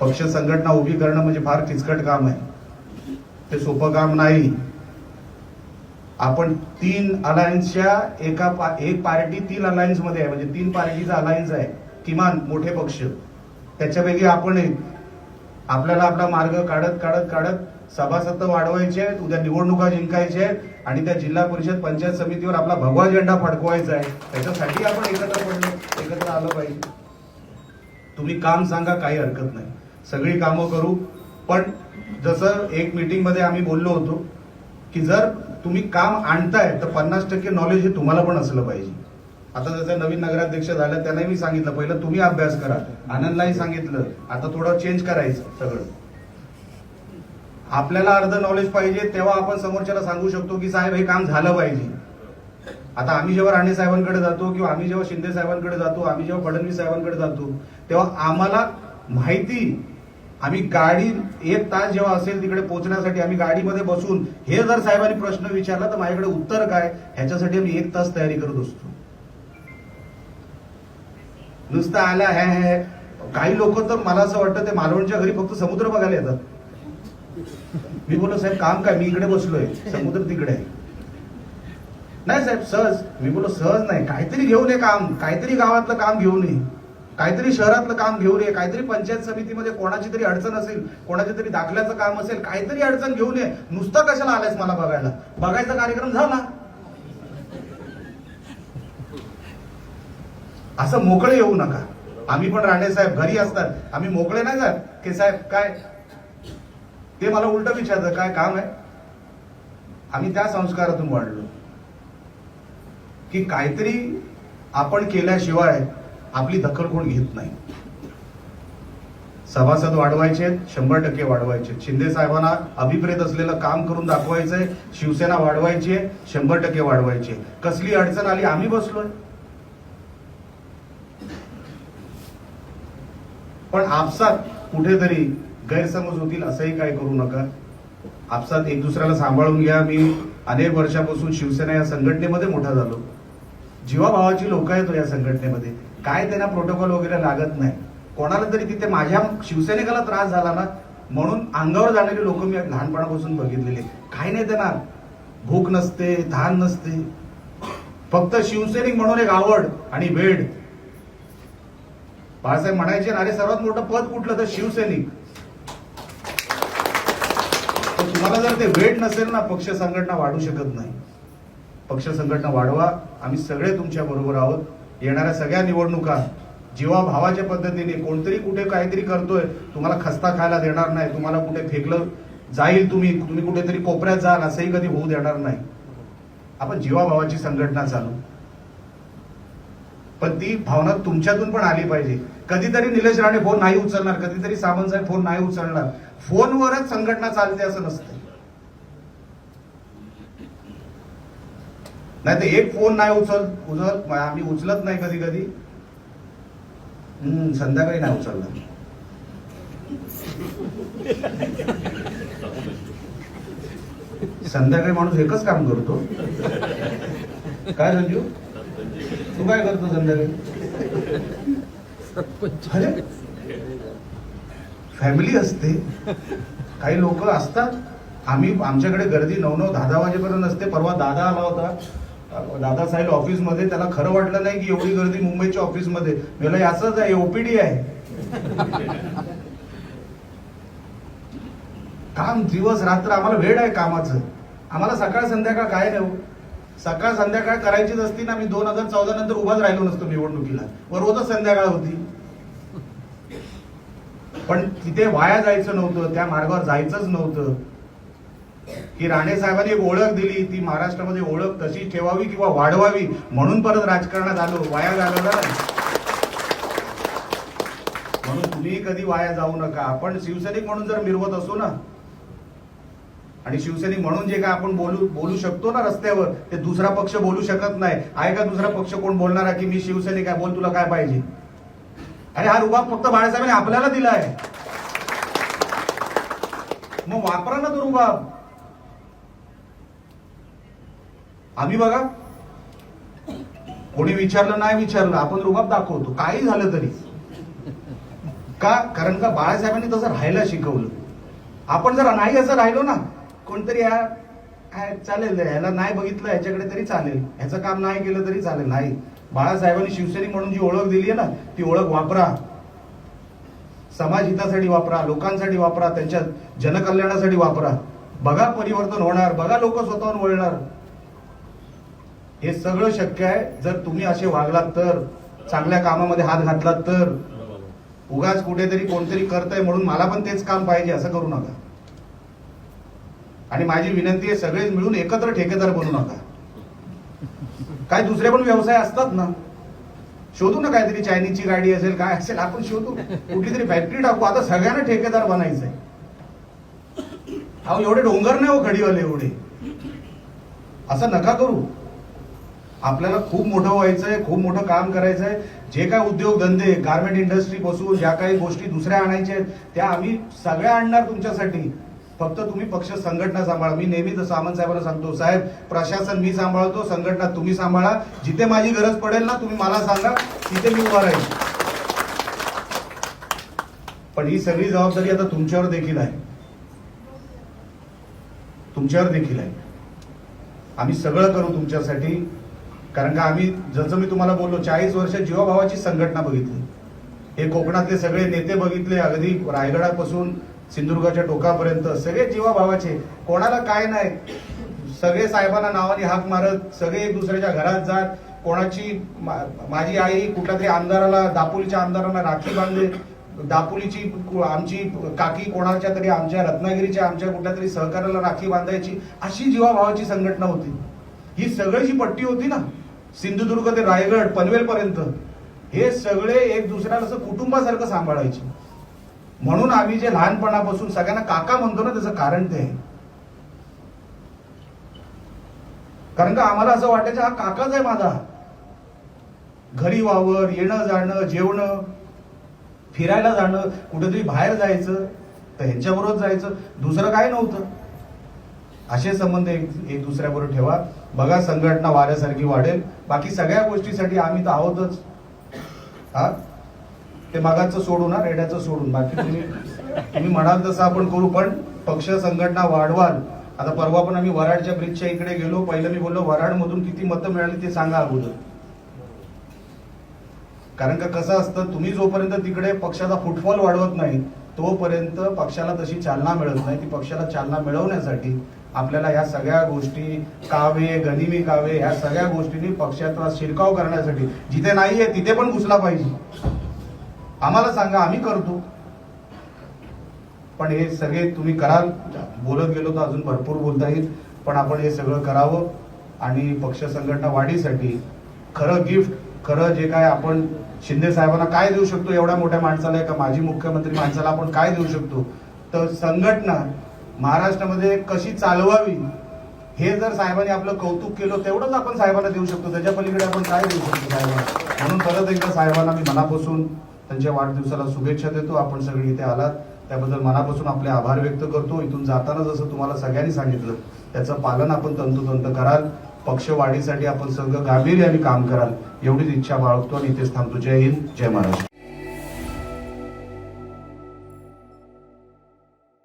पक्ष संघटना उभी करणं म्हणजे फार किचकट काम आहे, ते सोपं काम नाही. आपण 3 अलायन्सच्या एक पार्टी 3 अलायन्स मध्ये आहे, म्हणजे 3 पार्टीचा अलायन्स आहे किमान मोठे पक्ष. त्याच्यापैकी आपण आपल्याला आपला मार्ग काढत काढत काढत सभासद वाढवायचे आहेत, उद्या निवडणुका जिंकायच्या आहेत आणि त्या जिल्हा परिषद पंचायत समितीवर आपला भगवा झेंडा फडकवायचा आहे. त्याच्यासाठी आपण एकत्र आलं पाहिजे. तुम्ही काम सांगा, काही हरकत नाही, सगळी कामं करू. पण जसं एक मीटिंग मध्ये आम्ही बोललो होतो की जर तुम्ही काम आणताय तर 50% नॉलेज हे तुम्हाला पण असलं पाहिजे. आता जसं नवीन नगराध्यक्ष झालं त्यांनाही मी सांगितलं, पहिलं तुम्ही अभ्यास करा. आनंदलाही सांगितलं, आता थोडं चेंज करायचं सगळं. आपल्याला अर्ध नॉलेज पाहिजे, तेव्हा आपण समोरच्याला सांगू शकतो की साहेब हे काम झालं पाहिजे. आता आम्ही जेव्हा राणे साहेबांकडे जातो किंवा आम्ही जेव्हा शिंदे साहेबांकडे जातो, आम्ही जेव्हा फडणवीस साहेबांकडे जातो, तेव्हा आम्हाला माहिती, आम्ही गाडी 1 तास जेव्हा असेल तिकडे पोहोचण्यासाठी आम्ही गाडीमध्ये बसून हे जर साहेबांनी प्रश्न विचारला तर माझ्याकडे उत्तर काय, ह्याच्यासाठी आम्ही 1 तास तयारी करत असतो. नुसतं आला हे काही लोक तर मला असं वाटतं ते मालवणच्या घरी फक्त समुद्र बघायला येतात. मी बोललो साहेब काम काय, मी इकडे बसलोय, समुद्र तिकडे आहे. नाही साहेब सहज. मी बोललो सहज नाही, काहीतरी घेऊन ये काम, काहीतरी गावातलं काम घेऊन ये, काहीतरी शहरातलं काम घेऊन ये, काहीतरी पंचायत समितीमध्ये कोणाची तरी अडचण असेल, कोणाच्या तरी दाखल्याचं काम असेल, काहीतरी अडचण घेऊन ये. नुसतं कशाला आलायस मला बघायला, बघायचा कार्यक्रम झाला. असं मोकळे येऊ नका. आम्ही पण राणे साहेब घरी असतात, आम्ही मोकळे नाही जात की साहेब काय, ते मला उलट विचारतं काय काम आहे. आम्ही त्या संस्कारातून वाढलो की काहीतरी आपण केल्याशिवाय आपली दखल कोण घेत नाही. सभासद वाढवायचे, 100% वाढवायचे. शिंदे साहेबांना अभिप्रेत असलेलं काम करून दाखवायचंय. शिवसेना वाढवायची, 100% वाढवायची. कसली अडचण आली आम्ही बसलोय. पण आपसात कुठेतरी गैरसमज होतील असंही काय करू नका. आपसात एक दुसऱ्याला सांभाळून घ्या. मी अनेक वर्षापासून शिवसेना या संघटनेमध्ये मोठा झालो. जीवाभावाची लोक आहेत या संघटनेमध्ये. काय त्यांना प्रोटोकॉल वगैरे लागत नाही. कोणाला तरी तिथे माझ्या शिवसैनिकाला त्रास झाला ना म्हणून अंगावर जाणारी लोक मी लहानपणापासून बघितलेले. काय नाही, त्यांना भूक नसते, धान नसते, फक्त शिवसैनिक म्हणून एक आवड आणि वेड. बाळासाहेब म्हणायचे अरे सर्वात मोठं पद कुठलं तर शिवसैनिक. तुम्हाला जर ते वेट नसेल ना, पक्ष संघटना वाढू शकत नाही. पक्ष संघटना वाढवा. आम्ही सगळे तुमच्या बरोबर आहोत. येणाऱ्या सगळ्या निवडणुका जीवाभावाच्या पद्धतीने, कोणतरी कुठे काहीतरी करतोय तुम्हाला खस्ता खायला देणार नाही, तुम्हाला कुठे फेकलं जाईल, तुम्ही कुठेतरी कोपऱ्यात जाल असंही कधी होऊ देणार नाही. आपण जीवाभावाची संघटना चालू. पण ती भावना तुमच्यातून पण आली पाहिजे. कधीतरी निलेश राणे फोन नाही उचलणार, कधीतरी सावंत साहेब फोन नाही उचलणार. फोनवरच संघटना चालते असं नसतं. नाही तर एक फोन नाही उचल आम्ही उचलत नाही कधी कधी. संध्याकाळी नाही उचलला. संध्याकाळी माणूस एकच काम करतो. काय संजू, तू काय करतो संध्याकाळी? अरे फॅमिली असते, काही लोक असतात. आमच्याकडे गर्दी 9-9, 10-10 वाजेपर्यंत असते. परवा दादा आला होता, दादा साहेब ऑफिसमध्ये. त्याला खरं वाटलं नाही की एवढी गर्दी मुंबईच्या ऑफिसमध्ये. मला असंच आहे, ओपीडी आहे. काम दिवस रात्र, आम्हाला वेळ आहे कामाचं. आम्हाला सकाळ संध्याकाळ काय नाही. सकाळ संध्याकाळ करायचीच असती ना, मी 2014 नंतर उभाच राहिलो नसतो निवडणुकीला. व रोजच संध्याकाळ होती. पण तिथे वाया जायचं नव्हतं, त्या मार्गावर जायचंच नव्हतं. की राणे साहेबांनी एक ओळख दिली, ती महाराष्ट्रामध्ये ओळख तशी ठेवावी किंवा वाढवावी म्हणून परत राजकारणात आलो. वाया घालवलं नाही. म्हणून तुम्ही कधी वाया जाऊ नका. आपण शिवसैनिक म्हणून जर मिरवत असू ना, आणि शिवसैनिक म्हणून जे काय आपण बोलू शकतो ना रस्त्यावर, ते दुसरा पक्ष बोलू शकत नाही. आहे का दुसरा पक्ष कोण बोलणार की मी शिवसैनिक आहे, बोल तुला काय पाहिजे? अरे हा रुबाब फक्त बाळासाहेबांनी आपल्याला दिला आहे. मग वापरा ना तो रुबाब. आम्ही बघा, कोणी विचारलं नाही विचारलं, आपण रुबाब दाखवतो काही झालं तरी. का? कारण का बाळासाहेबांनी तसं राहायला शिकवलं. आपण जर नाही असं राहिलो ना, कोणतरी चालेल, ह्याला नाही बघितलं ह्याच्याकडे तरी चालेल, ह्याचं काम नाही केलं तरी चालेल. नाही, बाळासाहेबांनी शिवसैनिक म्हणून जी ओळख दिली आहे ना, ती ओळख वापरा, समाज हितासाठी वापरा, लोकांसाठी वापरा, त्यांच्या जनकल्याणासाठी वापरा. बघा परिवर्तन होणार, बघा लोक स्वतःहून वळणार. हे सगळं शक्य आहे जर तुम्ही असे वागलात तर, चांगल्या कामामध्ये हात घातलात तर. उगाच कुठेतरी कोणतरी करतंय म्हणून मला पण तेच काम पाहिजे असं करू नका. आणि माझी विनंती आहे, सगळे मिळून एकत्र ठेकेदार बनू नका. काय दुसरे पण व्यवसाय असतात ना, शोधू ना, काहीतरी चायनीजची गाडी असेल, काय असेल, आपण शोधू, कुठली तरी फॅक्टरी टाकू. आता सगळ्यांना ठेकेदार बनायचंय. अहो एवढे डोंगर नाही हो खडीवाले, एवढे असं नका करू. आपल्याला खूप मोठं व्हायचंय, खूप मोठं काम करायचंय. जे काय उद्योगधंदे, गार्मेंट इंडस्ट्री पासून ज्या काही गोष्टी दुसऱ्या आणायच्या आहेत त्या आम्ही सगळ्या आणणार तुमच्यासाठी. फक्त तुम्ही पक्ष संघटना सांभाळा. मी नेहमीच सामंत साहेबांना सांगतो, साहेब प्रशासन मी सांभाळतो, संघटना तुम्ही सांभाळा. जिथे माझी गरज पडेल ना, तुम्ही मला सांगा, तिथे मी उभा राहील. पण ही सगळी जबाबदारी आता तुमच्यावर देखील आहे, तुमच्यावर देखील आहे. आम्ही सगळं करू तुमच्यासाठी. कारण का आम्ही, जसं मी तुम्हाला बोललो, 40 वर्ष जीवाभावाची संघटना बघितली. हे कोकणातले सगळे नेते बघितले, अगदी रायगडापासून सिंधुदुर्गाच्या टोकापर्यंत सगळे जीवाभावाचे, कोणाला काय नाही. सगळे साहेबांना नावाने हाक मारत, सगळे एक दुसऱ्याच्या घरात जात. कोणाची, माझी आई कुठल्या तरी आमदाराला, दापोलीच्या आमदारांना राखी बांधले, दापोलीची आमची काकी कोणाच्या तरी, आमच्या रत्नागिरीच्या आमच्या कुठल्या तरी सहकार्याला राखी बांधायची. अशी जीवाभावाची संघटना होती. ही सगळी जी पट्टी होती ना, सिंधुदुर्ग ते रायगड पनवेल पर्यंत, हे सगळे एक दुसऱ्याला असं कुटुंबासारखं सांभाळायचे. म्हणून आम्ही जे लहानपणापासून सगळ्यांना काका म्हणतो ना, त्याचं कारण ते आहे. कारण का आम्हाला असं वाटायचं, हा काकाच आहे माझा. घरी वावर, येणं जाणं, जेवणं, फिरायला जाणं, कुठेतरी बाहेर जायचं तर ह्यांच्याबरोबर जायचं, दुसरं काय नव्हतं. असे संबंध एक दुसऱ्याबरोबर ठेवा. बघा संघटना वाऱ्यासारखी वाढेल. बाकी सगळ्या गोष्टीसाठी आम्ही तर आहोतच. हा, ते मागाचं सोडून, ना रेड्याचं सोडून, बाकी तुम्ही म्हणाल तसं आपण करू. पण पक्ष संघटना वाढवाल. आता परवा पण आम्ही वराडच्या ब्रिजच्या इकडे गेलो. पहिलं मी बोललो, वराडमधून किती मतं मिळाली ते सांगा अगोदर. कारण का कसं असतं, तुम्ही जोपर्यंत तिकडे पक्षाचा फुटफॉल वाढवत नाही तोपर्यंत पक्षाला तशी चालना मिळत नाही. ती पक्षाला चालना मिळवण्यासाठी आपल्याला या सगळ्या गोष्टी, कावे, गनिमी कावे, ह्या सगळ्या गोष्टींनी पक्षाचा शिरकाव करण्यासाठी, जिथे नाहीये तिथे पण घुसला पाहिजे. आम्हाला सांगा, आम्ही करतो. पण हे सगळे तुम्ही कराल. बोलत गेलो तर अजून भरपूर बोलता येईल, पण आपण हे सगळं करावं. आणि पक्ष संघटना वाढीसाठी खरं गिफ्ट, खरं जे काय आपण शिंदे साहेबांना काय देऊ शकतो, एवढ्या मोठ्या माणसाला, एका माजी मुख्यमंत्री माणसाला आपण काय देऊ शकतो, तर संघटना महाराष्ट्रामध्ये कशी चालवावी हे जर साहेबांनी आपलं कौतुक केलं तेवढंच आपण साहेबांना देऊ शकतो. त्याच्या पलीकडे आपण काय देऊ शकतो साहेबांना. म्हणून परत एकदा साहेबांना मी मनापासून त्यांच्या वाढदिवसाला शुभेच्छा देतो. आपण सगळे इथे आलात त्याबद्दल मनापासून आपले आभार व्यक्त करतो. इथून जाताना जसं तुम्हाला सगळ्यांनी सांगितलं त्याचं पालन आपण तंतोतंत कराल. पक्षवाढीसाठी आपण सगळं गांभीर्याने काम कराल एवढीच इच्छा बाळगतो आणि इथेच थांबतो. जय हिंद, जय महाराष्ट्र.